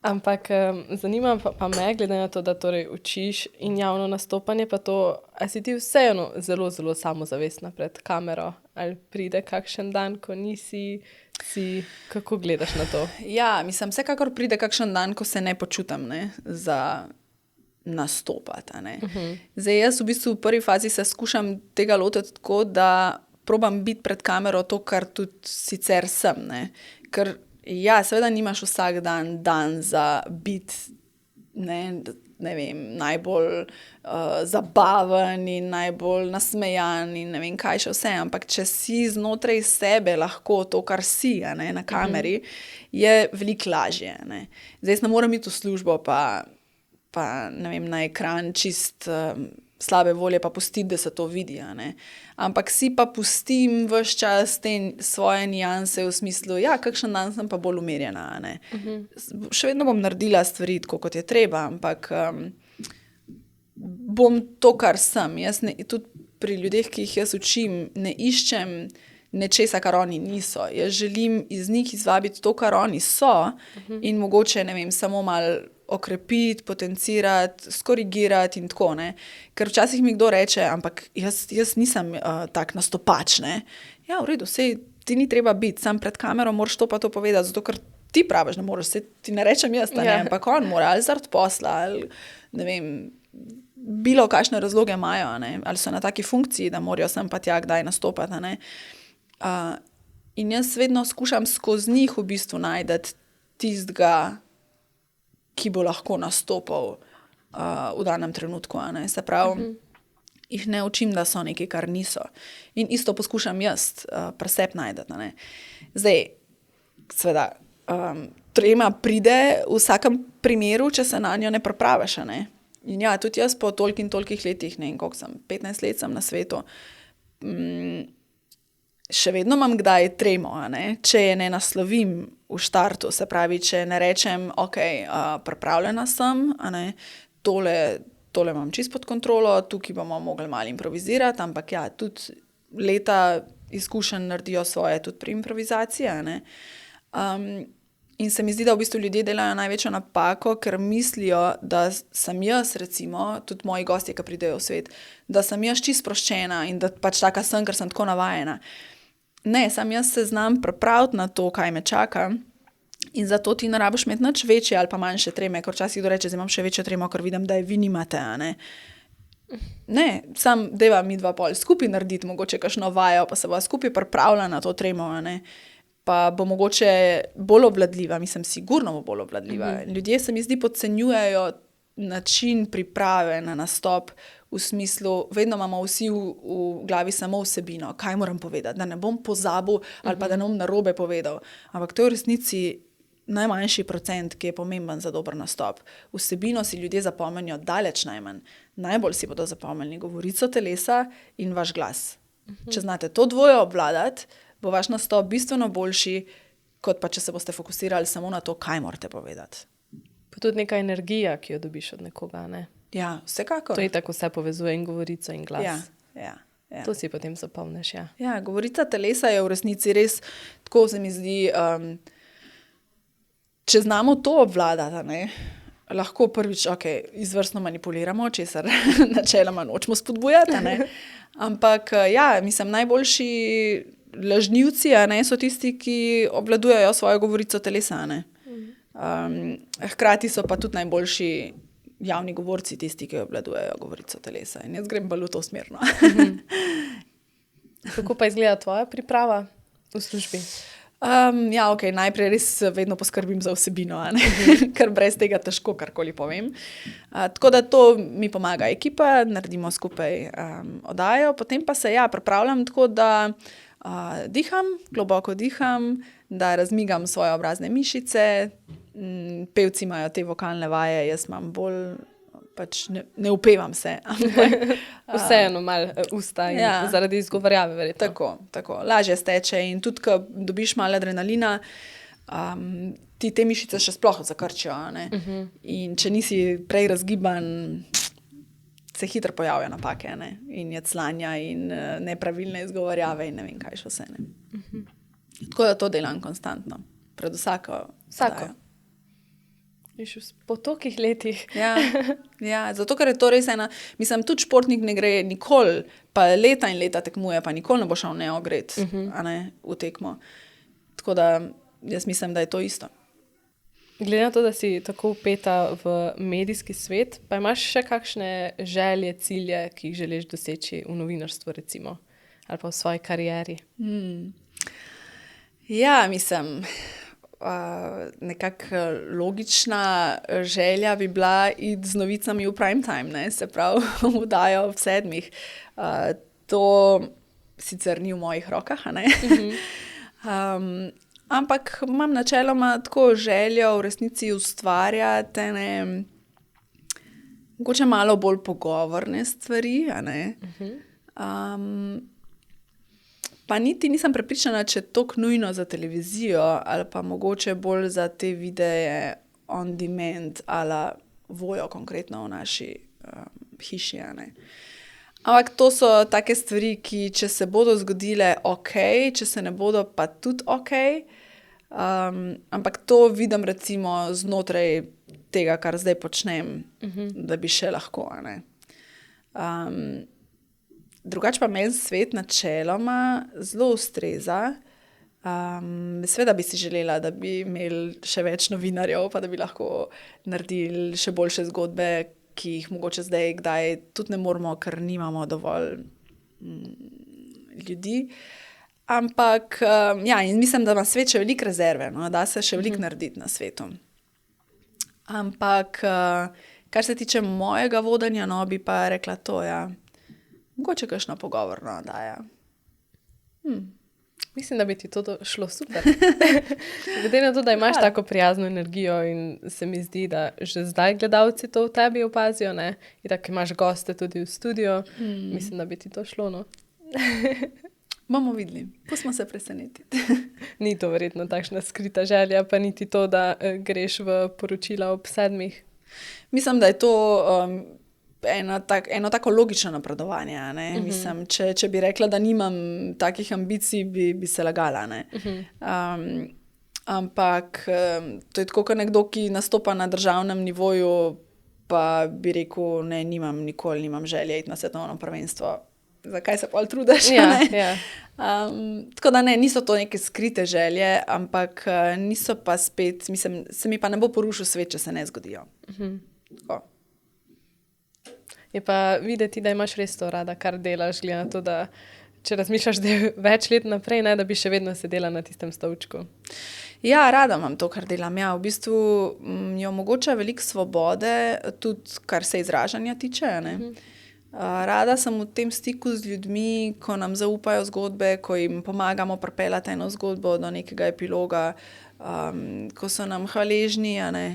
Ampak zanima pa me, glede na to, da torej učiš in javno nastopanje, pa to, a si ti vseeno zelo, zelo samozavestna pred kamero? Ali pride kakšen dan, ko nisi, kako gledaš na to? Ja, mislim, vsekakor pride kakšen dan, ko se ne počutam za nastopati. Zdaj, jaz v bistvu v prvi fazi se skušam tega lotiti tako, da probam biti pred kamero to, kar tudi sicer sem. Ker ja, seveda nimaš vsak dan za biti, ne vem, najbolj zabaven in najbolj nasmejan in ne vem kaj še vse, ampak če si znotraj sebe lahko to, kar si, na kameri, je veliko lažje. Zdaj, jaz ne morem iti v službo pa ne vem, na ekran čist slabe volje pa pustiti, da se to vidi. Ampak si pa pustim ves čas te svoje nianse v smislu, ja, kakšen dan sem pa bolj umirjena. Še vedno bom naredila stvari tako, kot je treba, ampak bom to, kar sem. Jaz tudi pri ljudeh, ki jih jaz učim, ne iščem nečesa, kar oni niso. Jaz želim iz njih izvabiti to, kar oni so in mogoče, ne vem, samo malo okrepiti, potencirati, skorigirati in tako, Ker včasih mi kdo reče, ampak jaz nisem tak nastopač, Ja, v redu, sej ti ni treba biti, sam pred kamero moraš to pa to povedati, zato ker ti praviš, ne moreš, ti ne rečem jaz, ampak on mora, ali zaradi posla, ali ne vem, bilo kakšne razloge imajo, ali so na taki funkciji, da morajo sem pa tja kdaj nastopati, in jaz vedno skušam skozi njih v bistvu najdeti tistega, ki bo lahko nastopal v danem trenutku. Se pravi, jih ne učim, da so nekaj, kar niso. In isto poskušam jaz pri sebi najdeti. Zdaj, seveda, trema pride v vsakem primeru, če se na njo ne pripraviš. In ja, tudi jaz po tolikih letih, ne vem, koliko sem, 15 let sem na svetu, še vedno imam kdaj tremo, če je ne naslovim v štartu, se pravi, če ne rečem, ok, pripravljena sem, tole imam čisto pod kontrolo, tukaj bomo mogli malo improvizirati, ampak ja, tudi leta izkušenj naredijo svoje tudi pri improvizaciji. In se mi zdi, da v bistvu ljudje delajo največjo napako, ker mislijo, da sem jaz, recimo, tudi moji gostje, ki pridejo v svet, da sem jaz čisto sproščena in da pač taka sem, ker sem tako navajena. Ne, sam jaz se znam pripraviti na to, kaj me čaka, in zato ti ne rabiš imeti nič večje ali pa manjše treme, ker včasih kdo reče, da imam še večjo tremo, ker vidim, da je vi nimate. Ne, sam deva mi dva pol skupaj narediti, mogoče kakšno vajo, pa se bo skupaj pripravila na to tremo, pa bo mogoče bolj obvladljiva, mislim, sigurno bo bolj obvladljiva. Ljudje se mi zdi podcenjujejo način priprave na nastop, v smislu, vedno imamo vsi v glavi samo vsebino, kaj moram povedati, da ne bom pozabil ali pa da ne bom narobe povedal. Ampak to je v resnici najmanjši procent, ki je pomemben za dober nastop. Vsebino si ljudje zapomnijo daleč najmanj. Najbolj si bodo zapomnili govorico telesa in vaš glas. Če znate to dvoje obvladati, bo vaš nastop bistveno boljši, kot pa če se boste fokusirali samo na to, kaj morate povedati. Pa tudi neka energija, ki jo dobiš od nekoga, Ja, vsekakor. To je tako vse povezuje in govorico in glas. Ja. To si potem zapomniš, ja. Ja, govorica telesa je v resnici res, tako se mi zdi, če znamo to obvladati, lahko prvič, izvrstno manipuliramo, česar načeloma nočemo spodbujati, ampak ja, mislim, najboljši lažnivci, so tisti, ki obvladujejo svojo govorico telesa, hkrati so pa tudi najboljši javni govorci tisti, ki obvladujejo govorico telesa. In jaz grem bolj v to smer. Kako pa izgleda tvoja priprava v službi? Ja, najprej res vedno poskrbim za vsebino, ker brez tega težko karkoli povem. Tako da to mi pomaga ekipa, naredimo skupaj oddajo, potem pa se pripravljam tako, da diham, globoko diham, da razmigam svoje obrazne mišice. Pevci imajo te vokalne vaje, jaz imam bolj, pač ne upevam se. Vseeno malo usta in zaradi izgovarjave verjetno. Tako, lažje steče in tudi, ko dobiš malo adrenalina, ti te mišice še sploh zakrčijo. In če nisi prej razgiban, se hitro pojavijo napake, ne? In je clanja in nepravilne izgovarjave in ne vem, kaj še vse. Ne? Tako da to delam konstantno, pred vsako. Po tolikih letih. Ja, zato ker je to res ena, mislim, tudi športnik ne gre nikoli, pa leta in leta tekmuje, pa nikoli ne bo šel neogret, a ne, v tekmo. Tako da jaz mislim, da je to isto. Glede na to, da si tako vpeta v medijski svet, pa imaš še kakšne želje, cilje, ki jih želiš doseči v novinarstvu, recimo, ali pa v svoji karieri? Ja, mislim, nekako logična želja bi bila iti z novicami v prime time, ne? Se pravi, vdajo ob 7. To sicer ni v mojih rokah, a ne? Ampak imam načeloma tako željo v resnici ustvarjati ene mogoče malo bolj pogovorne stvari, a ne? Pa niti nisem prepričana, če je toliko nujno za televizijo ali pa mogoče bolj za te videe on demand ali Voyo konkretno v naši hiši, a ne. Ampak to so take stvari, ki če se bodo zgodile če se ne bodo pa tudi ampak to vidim recimo znotraj tega, kar zdaj počnem, da bi še lahko, a ne. Drugače pa meni svet načeloma zelo ustreza. Seveda bi si želela, da bi imeli še več novinarjev, pa da bi lahko naredili še boljše zgodbe, ki jih mogoče zdaj kdaj tudi ne moramo, ker nimamo dovolj ljudi. Ampak, ja, in mislim, da ima svet še veliko rezerve, no, da se še veliko narediti na svetu. Ampak, kar se tiče mojega vodenja, no, bi pa rekla to, ja. Mogoče kakšno pogovorno oddaja. Mislim, da bi ti to šlo super. Glede na to, da imaš tako prijazno energijo in se mi zdi, da že zdaj gledalci to v tebi opazijo, ne? In tako imaš goste tudi v studio. Mislim, da bi ti to šlo, no. Bomo videli. Pustimo se presenetiti. Ni to verjetno takšna skrita želja, pa niti to, da greš v poročila ob 7. Mislim, da je to eno tako logično napredovanje, ne? Mislim, če bi rekla, da nimam takih ambicij, bi se lagala, ne? Ampak to je tako, kot nekdo, ki nastopa na državnem nivoju, pa bi rekel, ne, nikoli nimam želje iti na svetovno prvenstvo. Zakaj se pol trudiš, ne? Ja. Tako da ne, niso to neke skrite želje, ampak niso pa spet, mislim, se mi pa ne bo porušil svet, če se ne zgodijo. Tako. Je pa videti, da imaš res to rada, kar delaš, glede na to, da če razmišljaš več let naprej, ne, da bi še vedno sedela na tistem stolčku. Ja, rada imam to, kar delam. Ja, v bistvu mi omogoča veliko svobode, tudi kar se izražanja tiče, ne. Rada sem v tem stiku z ljudmi, ko nam zaupajo zgodbe, ko jim pomagamo pripeljati eno zgodbo do nekega epiloga, ko so nam hvaležni, a ne,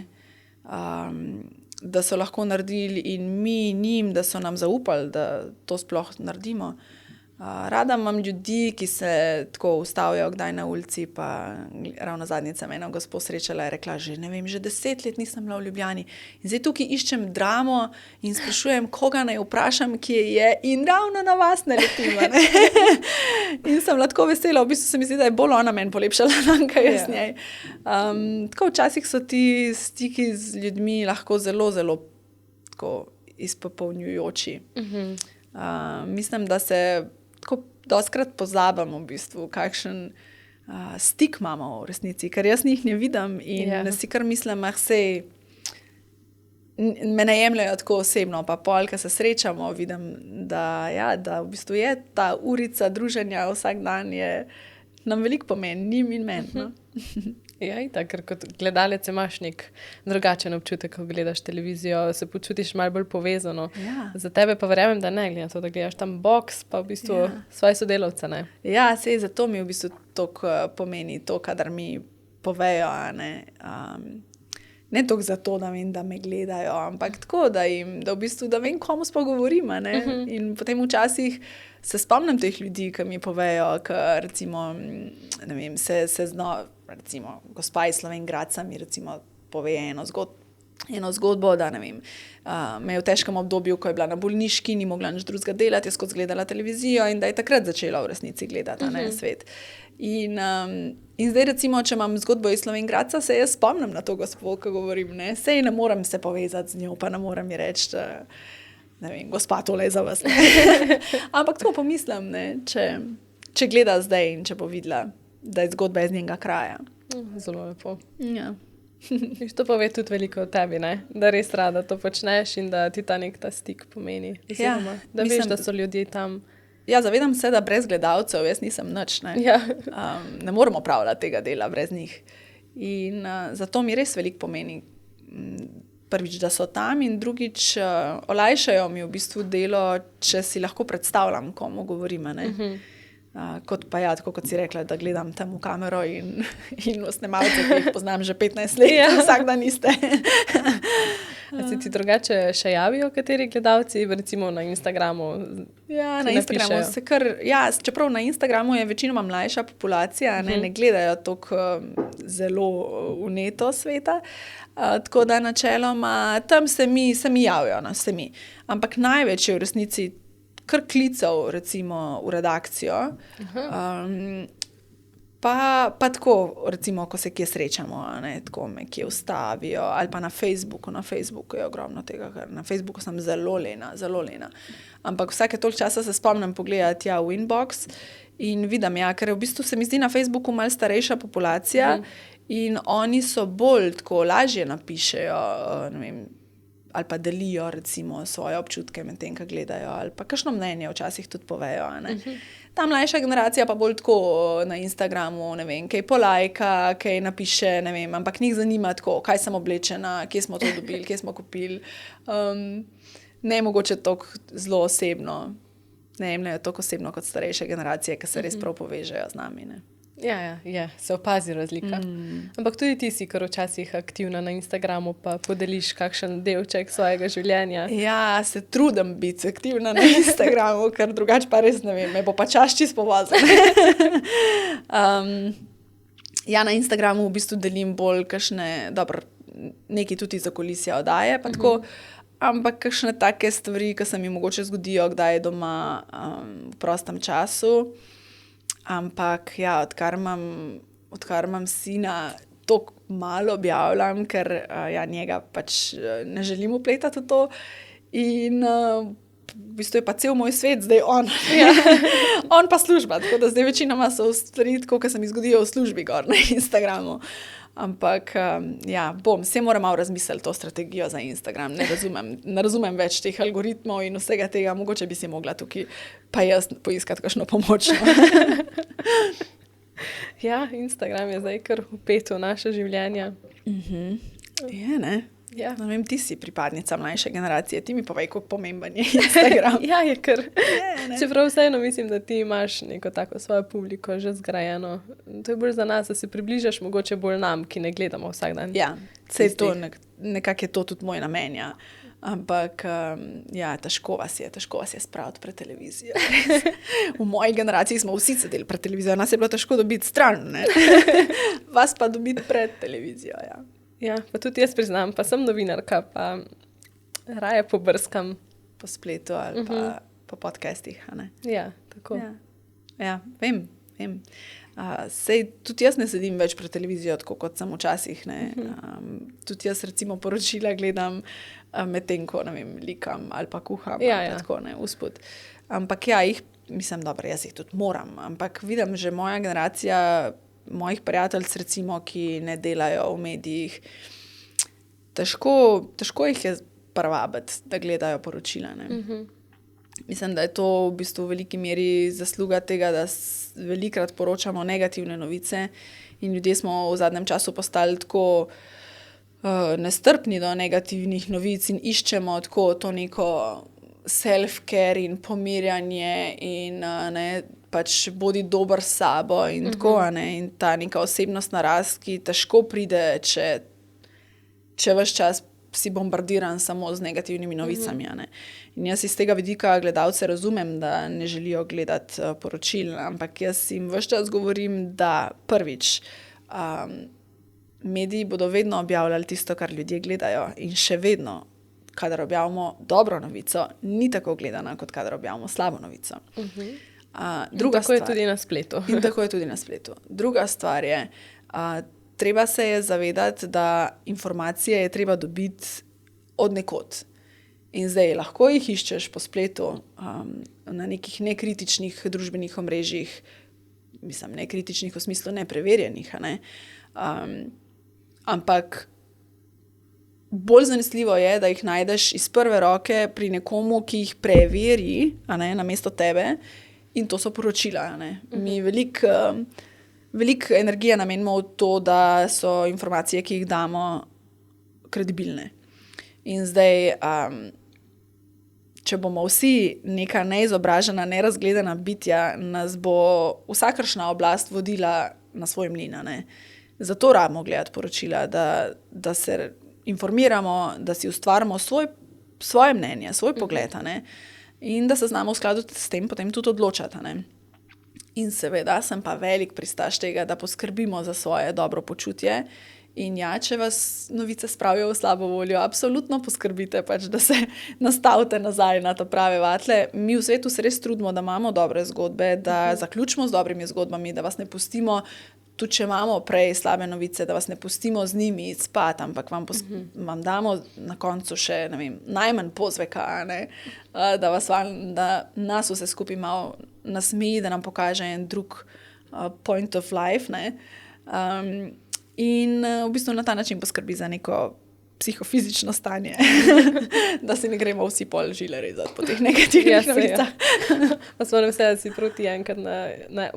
da so lahko naredili in mi njim, da so nam zaupali, da to sploh naredimo. Rada imam ljudi, ki se tako ustavijo kdaj na ulici, pa ravno zadnjič sem eno gospo srečala, je rekla, že 10 let nisem bila v Ljubljani in zdaj tukaj iščem dramo in sprašujem, koga naj vprašam, kje je in ravno na vas naletim, ne. In sem lahko vesela, v bistvu se mi zdi, da je bolj ona meni polepšala dan, kaj jaz njej. Tako včasih so ti stiki z ljudmi lahko zelo, zelo tako izpopolnjujoči. Mislim, da se tako dostikrat pozabim v bistvu, kakšen stik imamo v resnici, ker jaz njih ne vidim in si kar mislim, sej me ne jemljajo tako osebno, pa pol, ko se srečamo, vidim, da v bistvu je ta urica druženja vsak dan nam veliko pomeni, njim in meni, no. Ja, itak, ker kot gledalec imaš nek drugačen občutek, ko gledaš televizijo, se počutiš malo bolj povezano. Ja. Za tebe pa verjamem, da ne, glede na to, da gledaš tam boks, pa v bistvu svoje sodelavce, ne. Ja, sej zato mi v bistvu toliko pomeni to, kadar mi povejo, a ne. Ne toliko zato, da vem, da me gledajo, ampak tako, da v bistvu, da vem, komu sploh govorim, a ne. In potem včasih se spomnim teh ljudi, ki mi povejo, ki recimo, ne vem, recimo, gospa iz Slovenj Gradca mi recimo pove eno zgodbo, eno zgodbo, da ne vem, me je v težkem obdobju, ko je bila na bolniški, ni mogla nič drugega delati, je skozi gledala televizijo in da je takrat začela v resnici gledati svet. In zdaj recimo, če imam zgodbo iz Slovenj Gradca, se jaz spomnim na to gospo, ko govorim, ne, sej ne morem se povezati z njo, pa ne morem ji reči, ne vem, gospa, tole je za vas. Ampak tako pomislim, ne, če gleda zdaj in če bo videla, da je zgodba iz njenega kraja. Zelo lepo. Ja. To pove tudi veliko o tebi, ne? Da res rada to počneš in da ti ta stik pomeni. Oziroma, da veš, da so ljudje tam. Ja, zavedam se, da brez gledalcev jaz nisem nič. Ne, ne morem opravljati tega dela brez njih. In zato mi res veliko pomeni. Prvič, da so tam in drugič, olajšajo mi v bistvu delo, če si lahko predstavljam, komu govorim. Kot pa ja, tako kot si rekla, da gledam tam v kamero in snemalce, ki jih poznam že 15 let, vsak dan iste. A se ti drugače še javijo kateri gledalci, recimo na Instagramu? Ja, na Instagramu se čeprav na Instagramu je večinoma mlajša populacija, ne gledajo toliko zelo vneto sveta, tako da načeloma tam se mi javijo, se mi. Ampak največ je v resnici kar klical, recimo, v redakcijo, pa tako, recimo, ko se kje srečamo, ne, tako me kje ustavijo, ali pa na Facebooku je ogromno tega, ker na Facebooku sem zelo lena. Ampak vsake toliko časa se spomnim pogledati v inbox in vidim, ker v bistvu se mi zdi na Facebooku malo starejša populacija in oni so bolj tako lažje napišejo, ne vem, ali pa delijo recimo svoje občutke med tem, ko gledajo, ali pa kakšno mnenje včasih tudi povejo. Ta mlajša generacija pa bolj tako na Instagramu, ne vem, kaj polajka, kaj napiše, ne vem, ampak njih zanima tako, kaj sem oblečena, kje smo to dobili, kje smo kupili. Ne mogoče toliko zelo osebno, ne jemljajo toliko osebno kot starejše generacije, ki se res prav povežejo z nami, ne. Ja, se opazi razlika. Ampak tudi ti si kar včasih aktivna na Instagramu, pa podeliš kakšen delček svojega življenja. Ja, se trudim biti aktivna na Instagramu, ker drugače pa res ne vem, me bo pa čas čisto povozil. Ja, na Instagramu v bistvu delim bolj kakšne, nekaj tudi za kulisje oddaje, pa tako, ampak kakšne take stvari, ki se mi mogoče zgodijo, kdaj je doma v prostem času. Ampak ja, odkar imam sina, toliko malo objavljam, ker njega pač ne želim vpletati v to. In v bistvu je pa cel moj svet zdaj on. On pa služba, tako da zdaj večinoma so stvari, tako, ki se mi zgodijo v službi gor na Instagramu. Ampak se moram malo razmisliti to strategijo za Instagram. Ne razumem več teh algoritmov in vsega tega. Mogoče bi si mogla tukaj pa jaz poiskati kakšno pomoč. Ja, Instagram je zdaj kar vpet v naše življenje. Je, ne? Ja. Ne vem, ti si pripadnica mlajše generacije, ti mi povej, kako pomemben je Instagram. Ja, je kar. Čeprav vseeno mislim, da ti imaš neko tako svojo publiko že zgrajeno. To je bolj za nas, da se približaš mogoče bolj nam, ki ne gledamo vsak dan. Ja, sej to, nekako je to tudi moj namen, ja. Ampak težko vas je spraviti pred televizijo. V moji generaciji smo vsi sedeli pred televizijo, nas je bilo težko dobiti stran, ne? Vas pa dobiti pred televizijo, ja. Ja, pa tudi jaz priznam, pa sem novinarka, pa raje pobrskam po spletu ali pa po podcastih, a ne? Ja, tako. Ja, vem. Sej tudi jaz ne sedim več pred televizijo, tako kot sem včasih, ne. Tudi jaz recimo poročila gledam medtem, ko, ne vem, likam ali pa kuham, tako, ne, uspod. Ampak mislim, dobro, jaz jih tudi moram, ampak vidim, že moja generacija mojih prijateljic, recimo, ki ne delajo v medijih, težko jih je privabiti, da gledajo poročila, ne. Mislim, da je to v bistvu v veliki meri zasluga tega, da velikrat poročamo negativne novice in ljudje smo v zadnjem času postali tako nestrpni do negativnih novic in iščemo tako to neko self-care in pomirjanje in pač bodi dober s sabo in tako, in ta neka osebnostna rast, ki težko pride, če ves čas si bombardiran samo z negativnimi novicami, In jaz iz tega vidika gledalce razumem, da ne želijo gledati poročil, ampak jaz jim ves čas govorim, da prvič mediji bodo vedno objavljali tisto, kar ljudje gledajo, in še vedno, kadar objavimo dobro novico, ni tako gledana, kot kadar objavimo slabo novico. Tako je tudi na spletu. In tako je tudi na spletu. Druga stvar je, treba se je zavedati, da informacije je treba dobiti od nekod. In zdaj lahko jih iščeš po spletu, na nekih nekritičnih družbenih omrežjih, mislim, nekritičnih v smislu nepreverjenih, ne? Ampak bolj zanesljivo je, da jih najdeš iz prve roke pri nekomu, ki jih preveri, namesto tebe, in to so poročila. Mi veliko energije namenimo v to, da so informacije, ki jih damo, kredibilne. In zdaj, če bomo vsi neka neizobražena, nerazgledana bitja, nas bo vsakršna oblast vodila na svoj mlin. Zato rabimo gledati poročila, da se informiramo, da si ustvarimo svoje mnenje, svoj pogled, in da se znamo v skladu s tem potem tudi odločati. In seveda sem pa velik pristaš tega, da poskrbimo za svoje dobro počutje. In ja, če vas novice spravijo v slabo voljo, absolutno poskrbite, da se nastavite nazaj na to prave vatle. Mi v svetu se res trudimo, da imamo dobre zgodbe, da zaključimo z dobrimi zgodbami, da vas ne pustimo, tudi če imamo prej slabe novice, da vas ne pustimo z njimi spati, ampak vam damo na koncu še, ne vem, najmanj pozveka, da nas vse skupaj malo nasmeji, da nam pokaže en drug point of life, in v bistvu na ta način poskrbi za neko psihofizično stanje, da se ne gremo vsi pol žile rezati po teh negativnih novicah. Pa spomnim se, da si proti enkrat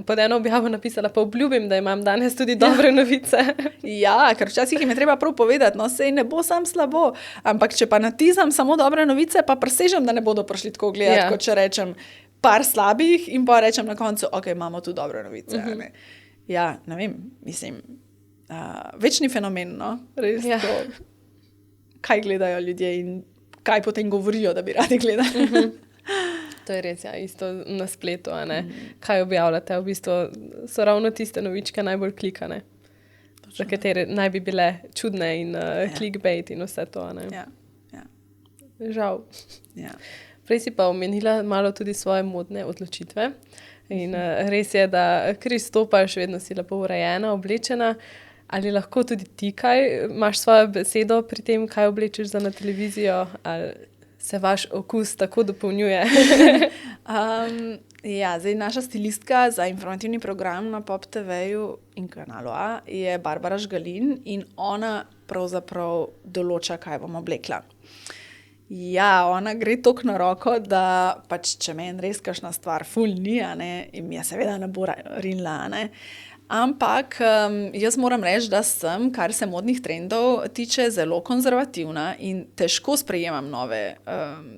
pod eno objavo napisala, pa obljubim, da imam danes tudi dobre novice. Ja, ker včasih jim je treba prav povedati, sej ne bo sam slabo, ampak če pa natizam samo dobre novice, pa presežem, da ne bodo prišli tako gledati, kot če rečem par slabih in pa rečem na koncu, ok, imamo tu dobre novice. Ja, ne vem, mislim, večni fenomen, res to. Kaj gledajo ljudje in kaj potem govorijo, da bi radi gledali. To je res, isto na spletu, Kaj objavljate, v bistvu so ravno tiste novičke najbolj klikane, za katere naj bi bile čudne in clickbait in vse to, Ja. Žal. Ja. Prej si pa omenila malo tudi svoje modne odločitve in res je, da kar izstopaš, vedno si lepo urejena, oblečena. Ali lahko tudi ti imaš svojo besedo pri tem, kaj oblečeš za na televizijo, ali se vaš okus tako dopolnjuje? Zdaj naša stilistka za informativni program na Pop TV-ju in Kanalu A je Barbara Žgalin in ona pravzaprav določa, kaj bom oblekla. Ja, ona gre toliko na roko, da če meni res kakšna stvar ful ni, in mi je seveda ne bo rinila, Ampak jaz moram reči, da sem, kar se modnih trendov tiče, zelo konzervativna in težko sprejemam nove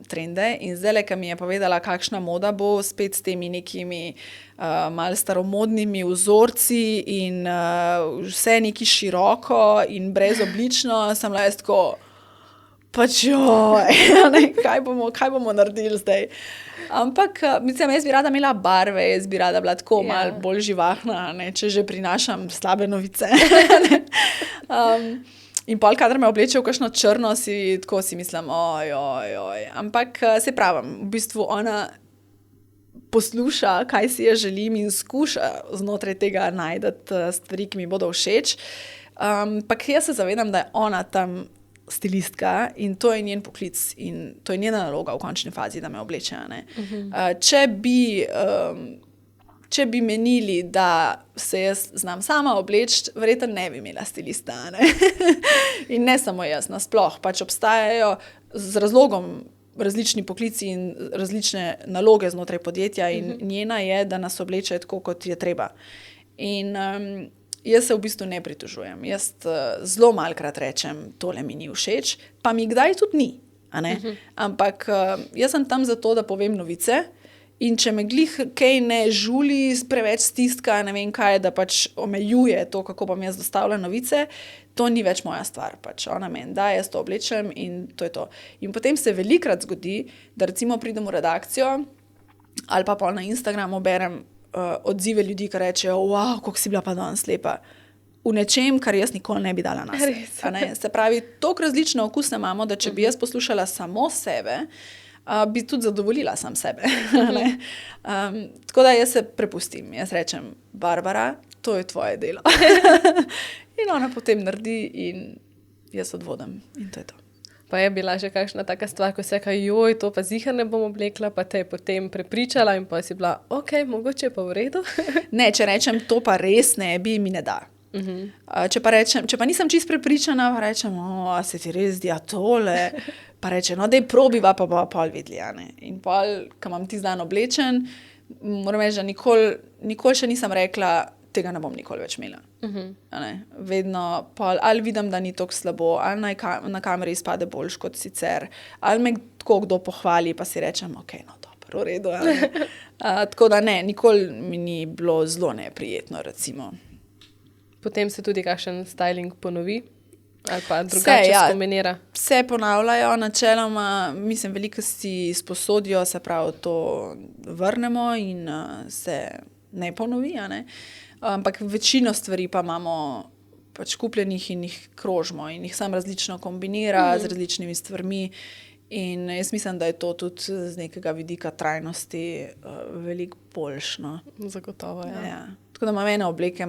trende. In zdaj, ko mi je povedala, kakšna moda bo spet s temi nekimi malo staromodnimi vzorci in vse neki široko in brezoblično, sem bila jaz tako, kaj bomo naredili zdaj? Ampak, mislim, jaz bi rada imela barve, jaz bi rada bila tako malo bolj živahna, če že prinašam slabe novice. In pol, kadar me obleče v kakšno črno, si mislim, Ampak, se pravim, v bistvu ona posluša, kaj si jaz želim in skuša znotraj tega najti stvari, ki mi bodo všeč. Ampak jaz se zavedam, da je ona tam stilistka in to je njen poklic in to je njena naloga v končni fazi, da me obleče. Če bi menili, da se jaz znam sama obleči, verjetno ne bi imela stilista. In ne samo jaz, nasploh. Obstajajo z razlogom različni poklici in različne naloge znotraj podjetja in njena je, da nas obleče tako, kot je treba. In jaz se v bistvu ne pritožujem. Jaz zelo malkrat rečem, tole mi ni všeč, pa mi kdaj tudi ni. Ampak jaz sem tam zato, da povem novice in če me glih kaj ne žuli, preveč stiska, ne vem kaj, da omejuje to, kako bom jaz dostavila novice, to ni več moja stvar. Ona meni da, jaz to oblečem in to je to. In potem se velikrat zgodi, da recimo pridem v redakcijo ali pa na Instagramu berem odzive ljudi, ki rečejo, wow, koliko si bila pa danes lepa. v nečem, kar jaz nikoli ne bi dala na sebe. Se pravi, toliko različne okuse imamo, da če bi jaz poslušala samo sebe, bi tudi zadovoljila sam sebe. Tako da jaz se prepustim. Jaz rečem, Barbara, to je tvoje delo. In ona potem naredi in jaz odvodim. In to je to. Pa je bila že kakšna taka stvar, ko se je joj, to pa ziher ne bom oblekla, pa te je potem prepričala in pa si bila, ok, mogoče je pa v redu. Ne, če rečem, to pa res ne bi, mi ne da. Če pa nisem čist prepričana, pa rečem, a se ti res zdi, a tole. Pa reče, no, daj probiva, pa bo pol videli. In pol, ko imam ti dan oblečen, moram reči, da nikoli še nisem rekla, tega ne bom nikoli več imela. Vedno pol, ali vidim, da ni tako slabo, ali na kameri izpade boljš kot sicer, ali me tako kdo pohvali, pa si rečem, ok, no dobro, v redu. Tako da ne, nikoli mi ni bilo zelo neprijetno, recimo. Potem se tudi kakšen styling ponovi? Ali pa drugače skombinira? Vse ponavljajo, načeloma, mislim, veliko si sposodijo, se pravi, to vrnemo in se ne ponovi, ampak večino stvari pa imamo pač kupljenih in jih krožimo in jih sam različno kombinira z različnimi stvarmi in jaz mislim, da je to tudi z nekega vidika trajnosti veliko boljšno. Zagotovo, ja. Tako da imam ene obleke,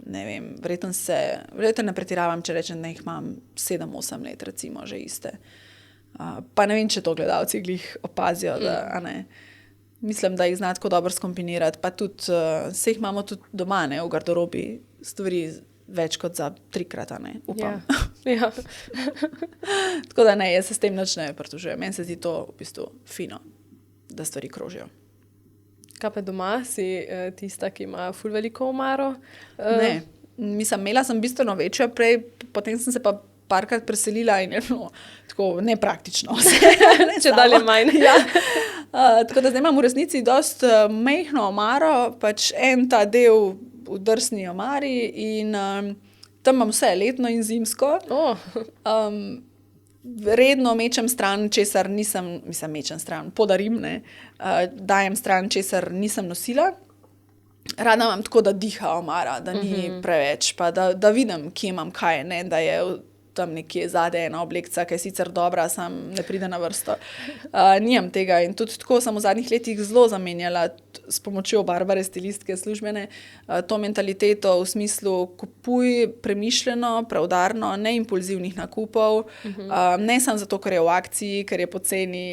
ne vem, verjetno ne pretiravam, če rečem, da jih imam 7-8 let, recimo, že iste. Pa ne vem, če to gledalci glih opazijo, da ne. Mislim, da jih zna tako dobro skombinirati, pa tudi, se jih imamo tudi doma, v garderobi, stvari več kot za 3-krat, upam. Ja. Tako da ne, jaz se s tem nič ne pritožujem. Meni se zdi to v bistvu fino, da stvari krožijo. Kaj pa doma si tista, ki ima ful veliko omaro? Ne, mislim, imela sem bistveno večjo prej, potem sem se pa parkrat preselila in je tako nepraktično. Če dalje manj. Ja. Tako da zdaj imam v resnici dosti majhno omaro, pač en ta del v drsni omari in tam imam vse letno in zimsko. Redno mečem stran, česar mečem stran, podarim, dajem stran, česar nisem nosila. Rada imam tako, da diha omara, da ni preveč, pa da vidim, kje imam kaj, da je tam nekje zadaj ena oblekca, ki je sicer dobra, sam ne pride na vrsto. Nimam tega in tudi tako sem v zadnjih letih zelo zamenjala s pomočjo Barbare, stilistke službene, to mentaliteto v smislu kupuj premišljeno, preudarno, ne impulzivnih nakupov, ne samo zato, ker je v akciji, ker je poceni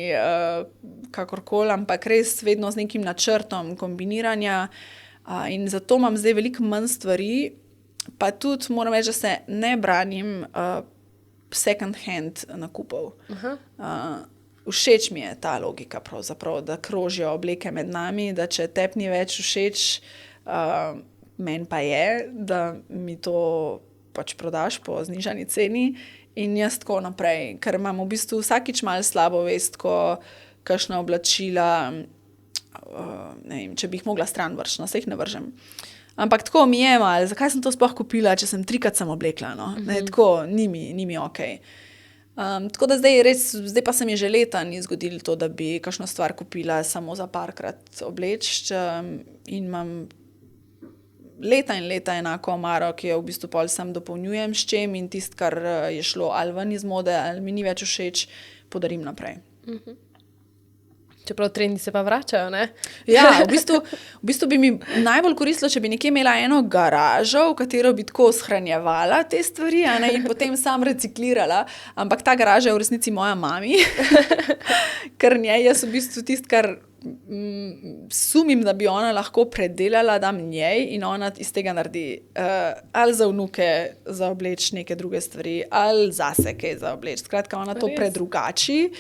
kakorkoli, ampak res vedno z nekim načrtom kombiniranja in zato imam zdaj veliko manj stvari, pa tudi moram reči, da se ne branim second hand nakupov. Všeč mi je ta logika pravzaprav, da krožijo obleke med nami, da če tebi ni več všeč, meni pa je, da mi to pač prodaš po znižani ceni in jaz tako naprej, ker imam v bistvu vsakič malo slabo vest, ko kakšna oblačila, ne vem, če bi jih mogla stran vrči, no, se jih ne vržem. Ampak tako mi je malo, zakaj sem to sploh kupila, če sem 3-krat sem oblekla, no? Tako, ni mi okej. Tako da zdaj pa se mi že leta ni zgodilo to, da bi kakšno stvar kupila samo za parkrat obleč in imam leta in leta enako omaro, ki jo v bistvu pol sam dopolnjujem s čem in tisto, kar je šlo ali ven iz mode, ali mi ni več všeč, podarim naprej. Čeprav trendi se pa vračajo, ne? Ja, v bistvu bi mi najbolj koristilo, če bi nekje imela eno garažo, v katero bi tako shranjevala te stvari, in potem sam reciklirala, ampak ta garaža je v resnici moja mami, ker njej jaz v bistvu tisto, kar sumim, da bi ona lahko predelala, dam njej in ona iz tega naredi ali za vnuke za obleč neke druge stvari, ali zase kaj za obleč. Skratka, ona to predrugači,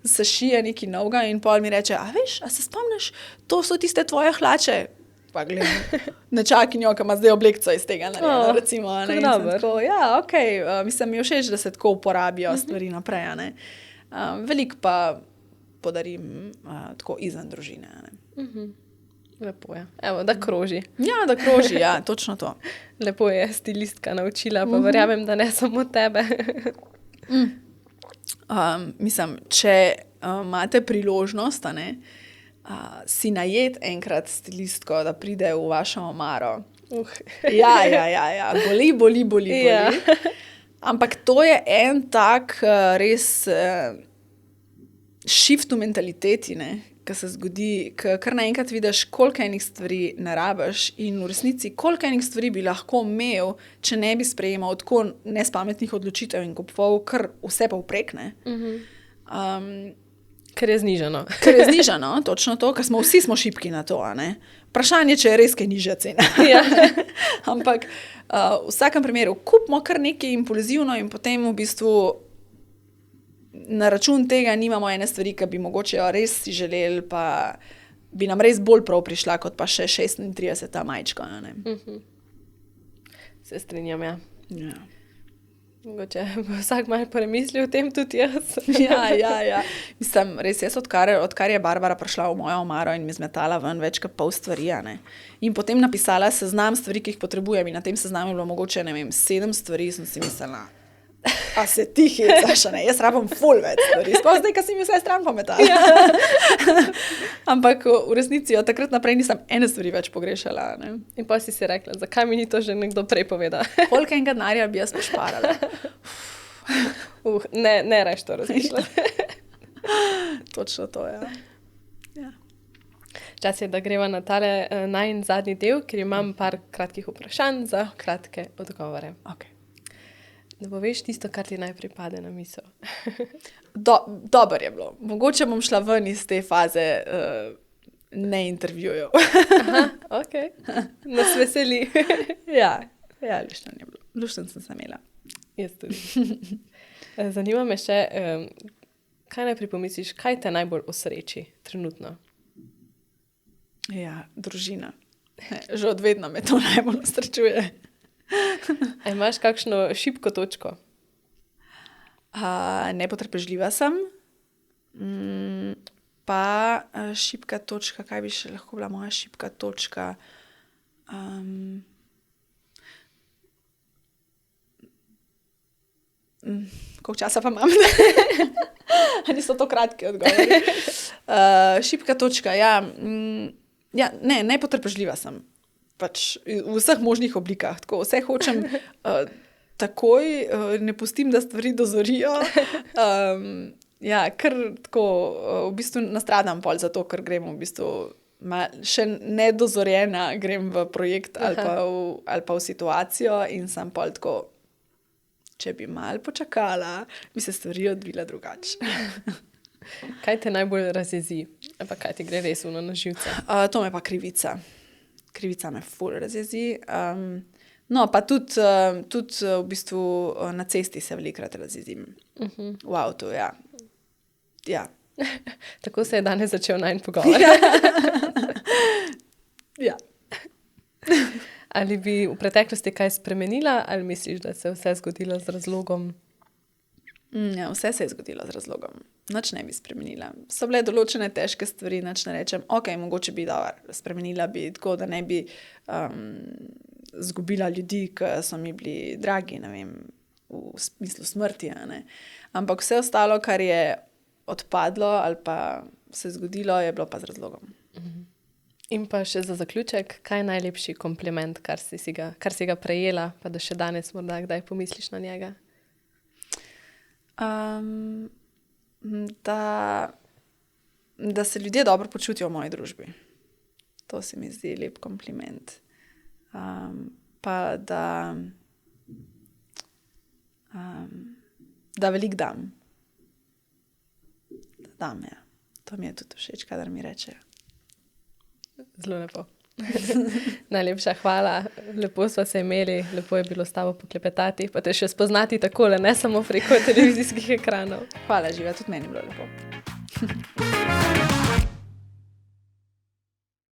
se šije nekaj novega in pol mi reče, a veš, a se spomniš, to so tiste tvoje hlače? Pa gledam, nečakinjo, ki ima zdaj oblekco iz tega narejeno, recimo. Tako, ja, okej, mislim, mi je všeč, da se tako uporabijo stvari naprej, veliko pa podarim tako izven družine. Lepo je. Evo, da kroži. Ja, da kroži, ja, točno to. Lepo je stilistka naučila, pa verjamem, da ne samo tebe. Mislim, če imate priložnost, si najet enkrat stilistko, da pride v vašo omaro Ja. Boli. Ja. Ampak to je en tak res shift v mentaliteti, ki se zgodi, kar naenkrat vidiš, koliko enih stvari ne rabiš in v resnici, koliko enih stvari bi lahko imel, če ne bi sprejemal tako nespametnih odločitev in kupoval kar vse pa vprekne. Ker je znižano. Ker je znižano, točno to, ker vsi smo šibki na to. Vprašanje, če je res kaj nižja cena. Ja. Ampak v vsakem primeru kupimo kar nekaj impulzivno in potem v bistvu na račun tega nimamo ene stvari, ki bi mogoče jo res si želeli, pa bi nam res bolj prav prišla, kot pa še 36 majčka. Se strinjam, ja. Ja. Mogoče vsak malo premislil o tem, tudi jaz. Ja. Mislim, res jaz, odkar je Barbara prišla v mojo omaro in mi zmetala ven več kot pol stvari, in potem napisala seznam stvari, ki jih potrebujem in na tem seznamu je bilo mogoče, 7 stvari, sem si mislila, a se ti hecaš, jaz rabim ful več stvari, sploh zdaj, ko si mi vse stran pometala. Ja. Ampak v resnici od takrat naprej nisem ene stvari več pogrešala. In pa si rekla, zakaj mi ni to že nekdo prej povedal? Koliko enega denarja bi jaz pošparala? Ne reš to razmišljati. Točno to, ja. Čas je, da greva na tale najin zadnji del, ker imam par kratkih vprašanj za kratke odgovore. Okay. Da poveš tisto, kar ti najprej pade na misel. Dobro je bilo. Mogoče bom šla ven iz te faze ne intervjujev. Aha, ok. Nas veseli. Ja, luštno je bilo. Luštno sem se imela. Jaz tudi. Zanima me še, kaj najprej pomisliš, kaj te najbolj osreči trenutno? Ja, družina. Že od vedno me to najbolj osrečuje. A imaš kakšno šibko točko? Nepotrpežljiva sem. Pa šibka točka, kaj bi še lahko bila moja šibka točka? Koliko časa pa imam? Ali so to kratki odgovori? Šibka točka, ja. Nepotrpežljiva sem. Pač v vseh možnih oblikah. Tako, vse hočem takoj, ne pustim, da stvari dozorijo. Ker tako v bistvu nastradam pol zato, ker grem v bistvu še nedozorjena, grem v projekt ali pa v situacijo in sem pol tako, če bi malo počakala, bi se stvari odvile drugače. Kaj te najbolj razjezi? Pa kaj ti gre res na živce? To me pa krivica. Krivica me ful razjezi. Pa tudi v bistvu na cesti se velikrat razjezim. V avtu, ja. Tako se je danes začel najin pogovor. Ja. Ali bi v preteklosti kaj spremenila, ali misliš, da se je vse zgodilo z razlogom? Ja, vse se je zgodilo z razlogom. Nič ne bi spremenila. So bile določene težke stvari, nič ne rečem, mogoče bi spremenila bi tako, da ne bi zgubila ljudi, ki so mi bili dragi, ne vem, v smislu smrti. Ampak vse ostalo, kar je odpadlo ali pa se zgodilo, je bilo pa z razlogom. In pa še za zaključek, kaj je najlepši kompliment, kar si ga prejela, pa da še danes morda kdaj pomisliš na njega? Da se ljudje dobro počutijo v moji družbi. To se mi zdi lep kompliment. Pa da veliko dam. To mi je tudi všeč, kadar mi rečejo. Zelo lepo. Najlepša hvala, lepo sva se imeli, lepo je bilo s tabo poklepetati, pa te še spoznati takole, ne samo preko televizijskih ekranov. Hvala, Živa, tudi meni je bilo lepo.